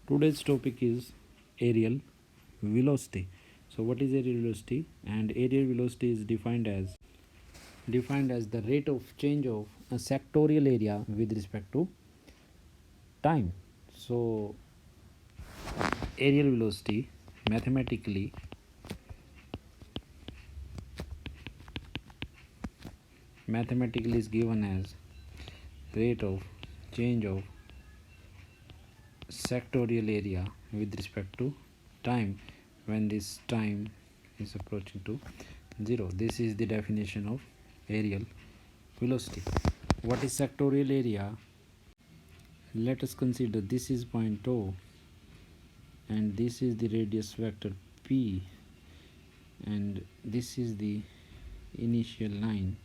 Today's topic is areal velocity. So what is areal velocity? And areal velocity is defined as the rate of change of a sectorial area with respect to time. So areal velocity mathematically is given as rate of change of sectorial area with respect to time when this time is approaching to 0. This is the definition of areal velocity. What is sectorial area? Let us consider this is point O and this is the radius vector P and this is the initial line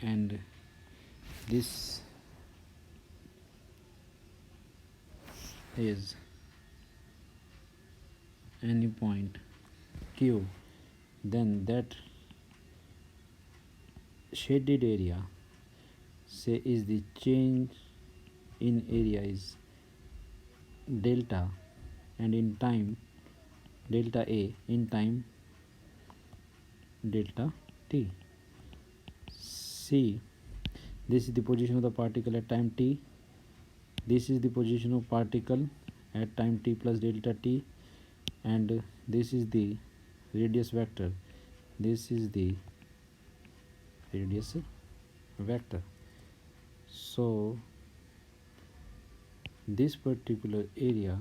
and this is any point Q. Then that shaded area say is the change in area is delta and in time delta A, in time delta T. C, this is the position of the particle at time T. This is the position of particle at time T plus delta T, and this is the radius vector. This is the radius vector. So this particular area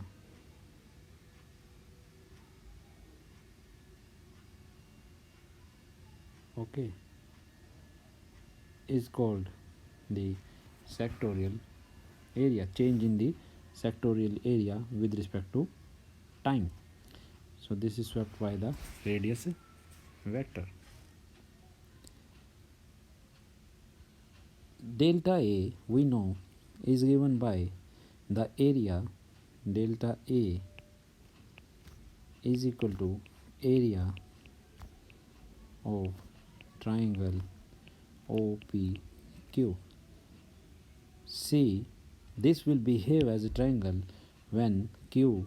is called the sectorial area, change in the sectorial area with respect to time. So this is swept by the radius vector. Delta A we know is given by the area delta A is equal to area of triangle OPQ. See, this will behave as a triangle when Q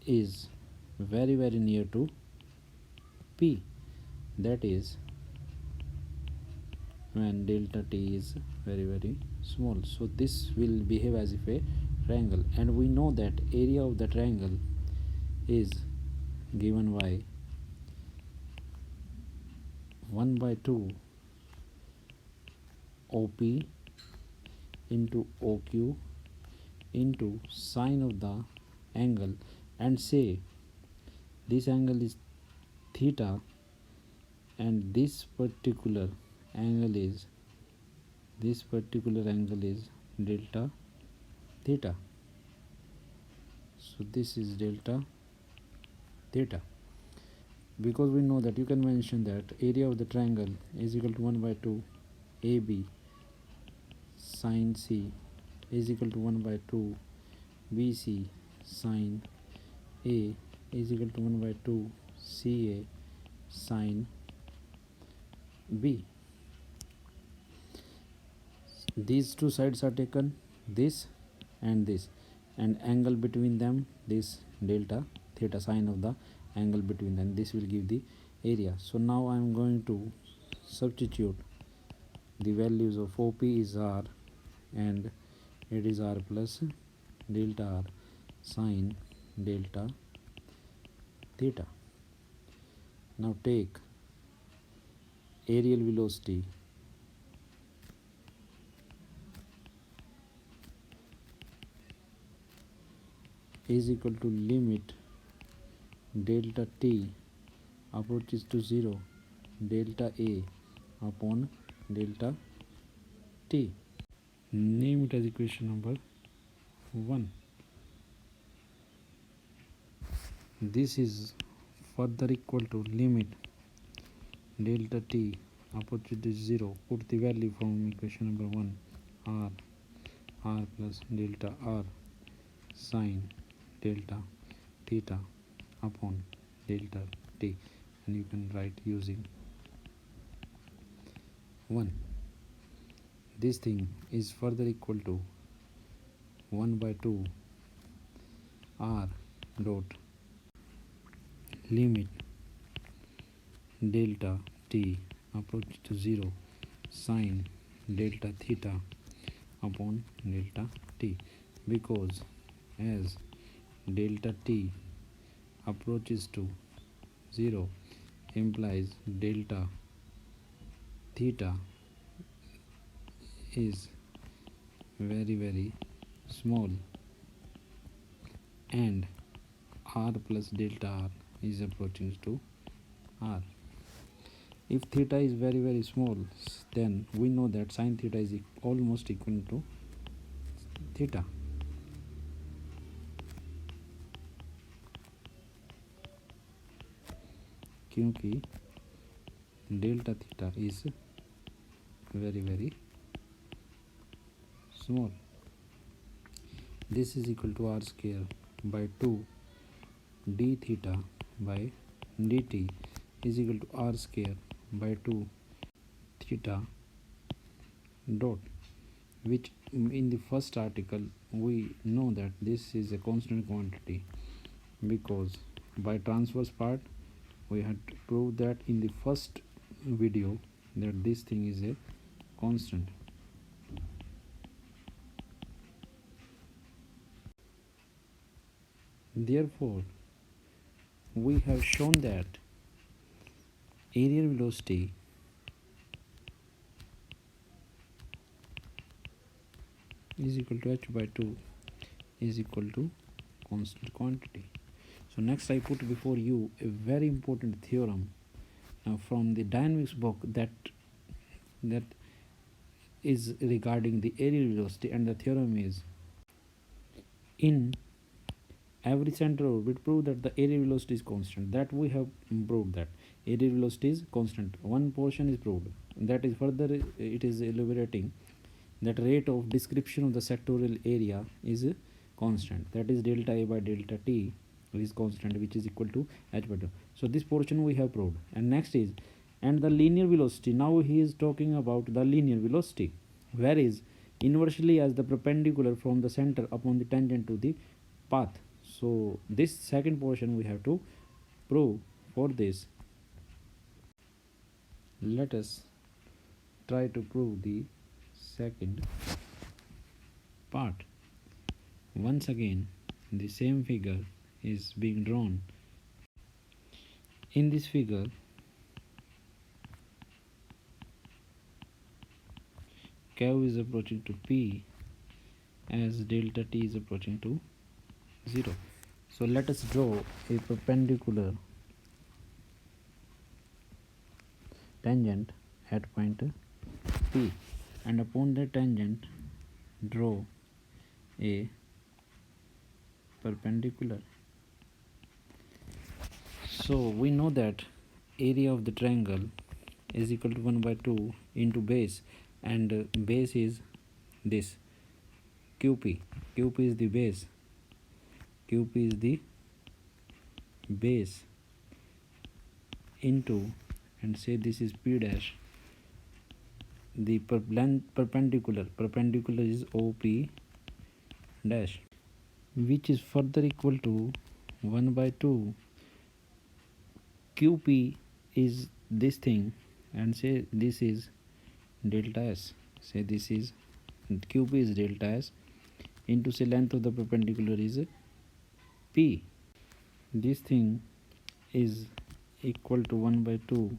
is very near to P, that is when delta T is very small. So this will behave as if a triangle, and we know that area of the triangle is given by 1/2 OP into OQ into sine of the angle, and say this angle is theta and this particular angle is delta theta. So this is delta theta. Because we know that you can mention that area of the triangle is equal to 1/2 AB sine C is equal to 1/2 BC sine A is equal to 1/2 CA sine B. These two sides are taken, this, and angle between them this delta theta, sine of the angle between them, this will give the area. So now I am going to substitute the values of OP is R and it is R plus delta R sine delta theta. Now take areal velocity is equal to limit delta T approaches to 0 delta A upon delta T. Name it as equation number 1. This is further equal to limit delta T approaches to 0. Put the value from equation number 1, R plus delta R sine delta theta upon delta T, and you can write using 1. This thing is further equal to 1 by 2 r dot limit delta t approach to 0 sine delta theta upon delta t, because as delta t approaches to 0 implies delta theta is very small and r plus delta r is approaching to r. If theta is very small, then we know that sine theta is almost equal to theta. क्योंकि delta theta is very small. This is equal to r square by 2 d theta by dt is equal to r square by 2 theta dot, which in the first article we know that this is a constant quantity, because by transverse part we had to prove that in the first video that this thing is a constant. Therefore, we have shown that areal velocity is equal to h by 2 is equal to constant quantity. So next I put before you a very important theorem from the dynamics book that is regarding the areal velocity, and the theorem is: in every center orbit prove that the areal velocity is constant. That we have proved that areal velocity is constant. One portion is proved, that is further it is elaborating that rate of description of the sectorial area is constant, that is delta A by delta T is constant, which is equal to h by 2. So this portion we have proved. And next is, and the linear velocity. Now he is talking about the linear velocity, where is inversely as the perpendicular from the center upon the tangent to the path. So this second portion we have to prove. For this, let us try to prove the second part. Once again, the same figure is being drawn. In this figure, curve is approaching to P as delta T is approaching to 0. So let us draw a perpendicular tangent at point P, and upon that tangent draw a perpendicular. So we know that area of the triangle is equal to 1 by 2 into base, and base is this QP. QP is the base. QP is the base into, and say this is P dash. The perpendicular is OP dash, which is further equal to 1 by 2. QP is this thing, and say this is delta S. Say this is QP is delta S into, say length of the perpendicular is P. This thing is equal to 1 by 2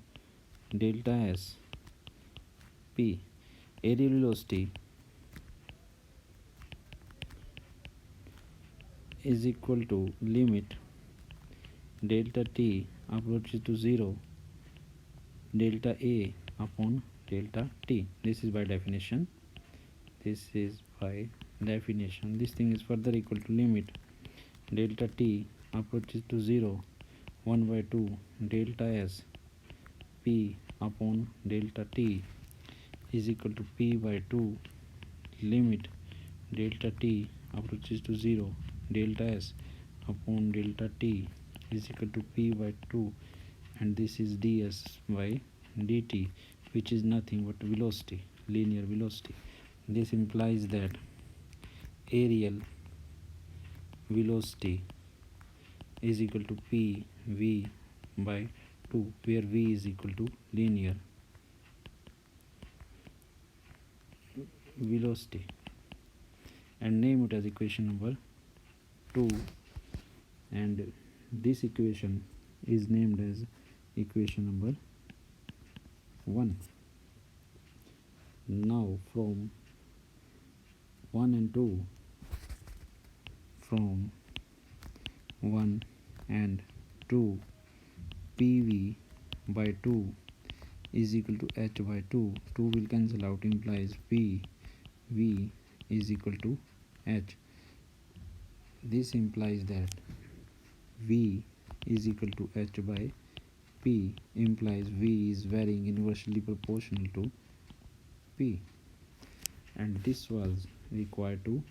delta S P. Areal velocity is equal to limit delta T approaches to 0 delta A upon delta T. This is by definition. This is by definition. This thing is further equal to limit delta T approaches to 0 1 by 2 delta S P upon delta T is equal to P by 2 limit delta T approaches to 0 delta S upon delta T is equal to P by 2, and this is ds by dt, which is nothing but velocity, linear velocity. This implies that areal velocity is equal to PV by 2, where V is equal to linear velocity, and name it as equation number 2, and this equation is named as equation number 1. Now from 1 and 2, from 1 and 2, PV by 2 is equal to H by 2. 2 will cancel out, implies PV is equal to H. This implies that V is equal to H by P, implies V is varying inversely proportional to P, and this was required to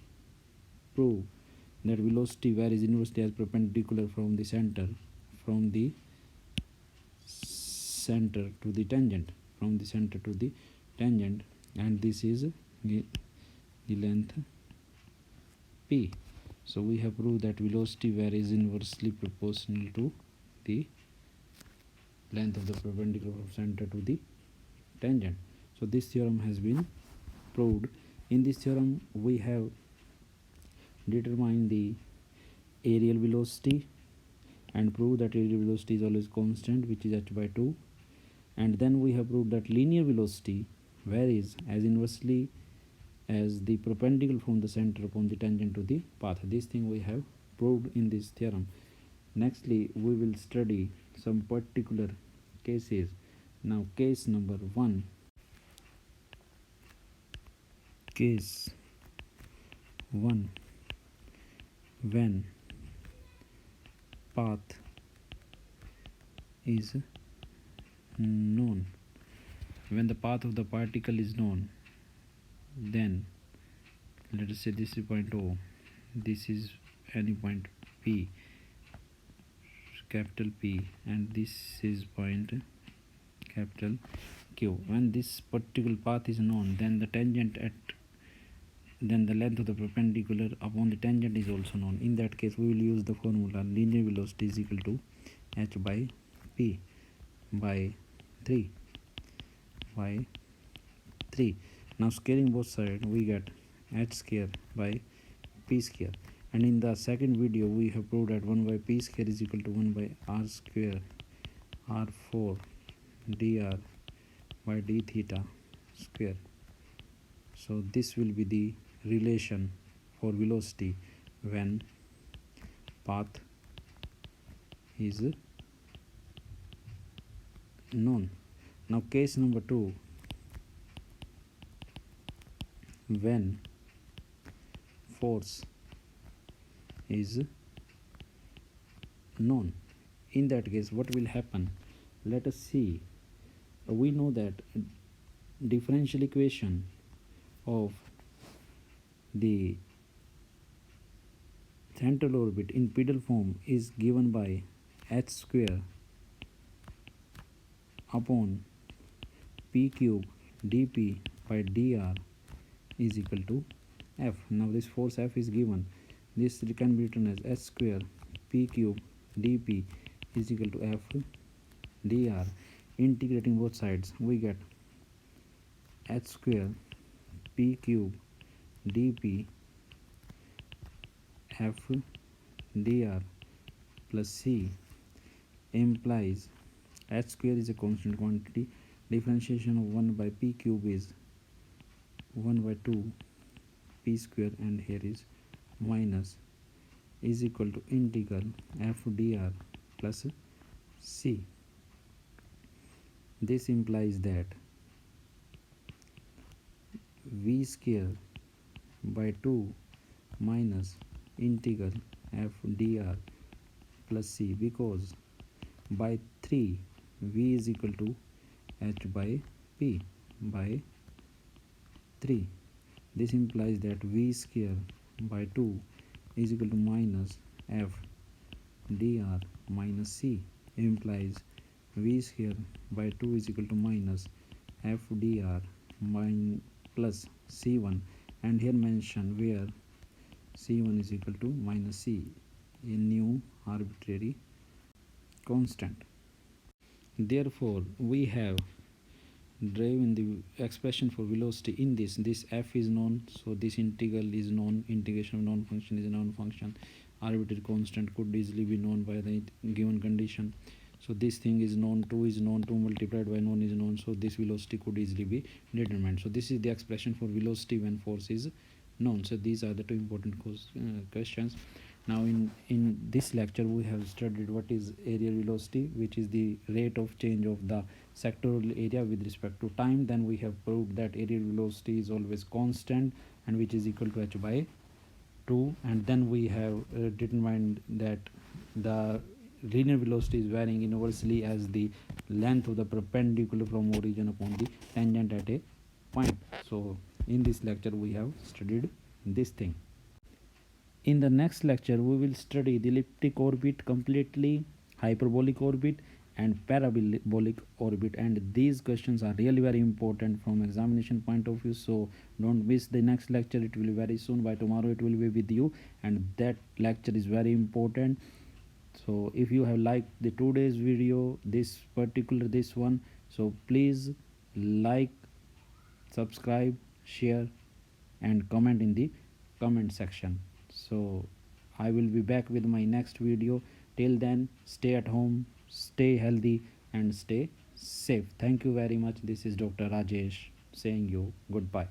prove that velocity varies inversely as perpendicular from the center to the tangent, and this is the length P. So we have proved that velocity varies inversely proportional to the length of the perpendicular from center to the tangent. So this theorem has been proved. In this theorem we have determined the areal velocity and proved that areal velocity is always constant, which is h by 2, and then we have proved that linear velocity varies as inversely as the perpendicular from the center upon the tangent to the path. This thing we have proved in this theorem. Nextly we will study some particular cases. Now case number 1. Case 1, when path is known. When the path of the particle is known, then let us say this is point O, this is any point P, capital P, and this is point capital Q. When this particular path is known, then the length of the perpendicular upon the tangent is also known. In that case we will use the formula linear velocity is equal to h by P by 3. Now scaling both sides we get h square by P square, and in the second video we have proved that 1 by P square is equal to 1 by R square R4 dr by d theta square. So this will be the relation for velocity when path is known. Now case number 2, when force is known. In that case what will happen? Let us see. We know that differential equation of the central orbit in pedal form is given by h square upon p cube dp by dr is equal to f. Now this force F is given. This can be written as h square p cube dp is equal to f dr. Integrating both sides we get h square p cube dp f dr plus c, implies h square is a constant quantity. Differentiation of 1 by p cube is 1 by 2 p square, and here is minus, is equal to integral f dr plus c. This implies that v square by 2 minus integral f dr plus c, because by 3 v is equal to h by p by 3. This implies that v square by 2 is equal to minus f dr minus c, implies v square by 2 is equal to minus f dr plus c1, and here mention where c1 is equal to minus c, a new arbitrary constant. Therefore we have driven the expression for velocity in this f is known, so this integral is known, integration of known function is a known function, arbitrary constant could easily be known by the given condition. So this thing is known, 2 is known, 2 multiplied by known is known, so this velocity could easily be determined. So this is the expression for velocity when force is known. So these are the two important questions. Now in this lecture we have studied what is areal velocity, which is the rate of change of the sectoral area with respect to time. Then we have proved that areal velocity is always constant and which is equal to h by 2, and then we have determined that the linear velocity is varying inversely as the length of the perpendicular from origin upon the tangent at a point. So in this lecture we have studied this thing. In the next lecture we will study the elliptic orbit completely, hyperbolic orbit and parabolic orbit, and these questions are really very important from examination point of view. So don't miss the next lecture, it will be very soon. By tomorrow it will be with you, and that lecture is very important. So if you have liked the today's video, this one, so please like, subscribe, share and comment in the comment section. So I will be back with my next video. Till then, stay at home, stay healthy and stay safe. Thank you very much. This is Dr. Rajesh saying you goodbye.